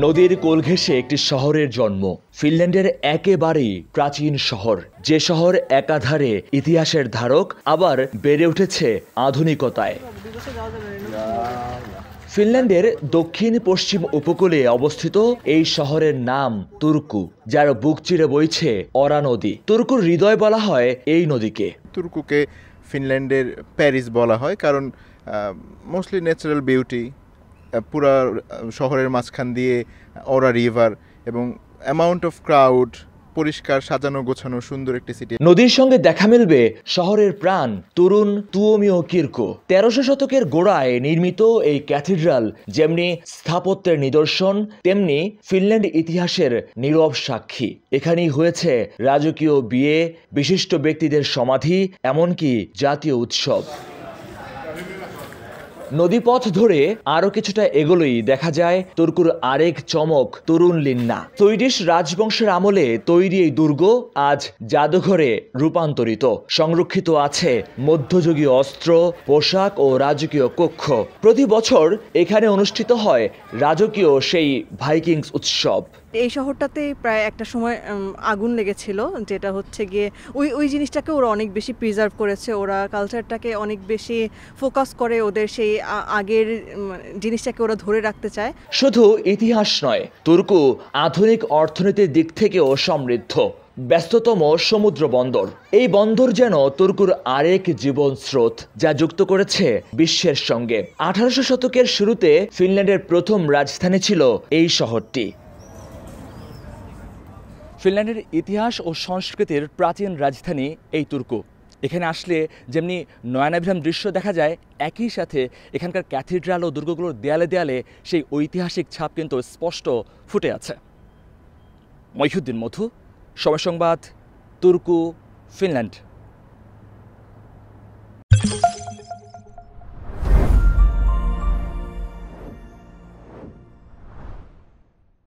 নদীর কোল ঘেঁষে একটি শহরের জন্ম, ফিনল্যান্ডের একেবারেই প্রাচীন শহর, যে শহর একাধারে ইতিহাসের ধারক আবার বেড়ে উঠেছে আধুনিকতায়। ফিনল্যান্ডের দক্ষিণ পশ্চিম উপকূলে অবস্থিত এই শহরের নাম তুর্কু, যার বুক চিরে বইছে অরা নদী। তুর্কুর হৃদয় বলা হয় এই নদীকে। তুর্কুকে ফিনল্যান্ডের প্যারিস বলা হয়, কারণ মোস্টলি ন্যাচারাল বিউটি, পুরা শহরের মাঝখান দিয়ে অরা রিভার এবং অ্যামাউন্ট অফ ক্রাউড, পরিষ্কার সাজানো গোছানো সুন্দর একটি সিটি। নদীর সঙ্গে দেখা মিলবে শহরের প্রাণ তুরুন তুওমিও কির্কো। 1300 শতকের গোড়ায় নির্মিত এই ক্যাথিড্রাল যেমনি স্থাপত্যের নিদর্শন, তেমনি ফিনল্যান্ড ইতিহাসের নীরব সাক্ষী। এখানেই হয়েছে রাজকীয় বিয়ে, বিশিষ্ট ব্যক্তিদের সমাধি, এমনকি জাতীয় উৎসব। নদীপথ ধরে আরো কিছুটা এগোলেই দেখা যায় তুর্কুর আরেক চমক, তুরুন লিন্না। সুইডিশ রাজবংশের আমলে তৈরি এই দুর্গ আজ জাদুঘরে রূপান্তরিত। সংরক্ষিত আছে মধ্যযুগীয় অস্ত্র, পোশাক ও রাজকীয় কক্ষ। প্রতি বছর এখানে অনুষ্ঠিত হয় রাজকীয় সেই ভাইকিংস উৎসব। এই শহরটাতে প্রায় একটা সময় আগুন লেগেছিল, যেটা হচ্ছে গিয়ে ওই জিনিসটাকে ওরা অনেক বেশি প্রিজার্ভ করেছে। ওরা কালচারটাকে অনেক বেশি ফোকাস করে, ওদের সেই আগের জিনিসটাকে ওরা ধরে রাখতে চায়। শুধু ইতিহাস নয়, তুর্কু আধুনিক অর্থনীতির দিক থেকেও সমৃদ্ধ। ব্যস্ততম সমুদ্র বন্দর, এই বন্দর যেন তুর্কুর আরেক জীবন স্রোত, যা যুক্ত করেছে বিশ্বের সঙ্গে। 1800 শতকের শুরুতে ফিনল্যান্ডের প্রথম রাজধানী ছিল এই শহরটি। ফিনল্যান্ডের ইতিহাস ও সংস্কৃতির প্রাচীন রাজধানী এই তুর্কু। এখানে আসলে যেমনি নয়নাভিরাম দৃশ্য দেখা যায়, একই সাথে এখানকার ক্যাথিড্রাল ও দুর্গগুলোর দেয়ালে দেয়ালে সেই ঐতিহাসিক ছাপ কিন্তু স্পষ্ট ফুটে আছে। মহিউদ্দিন মধু, সময় সংবাদ, তুর্কু, ফিনল্যান্ড।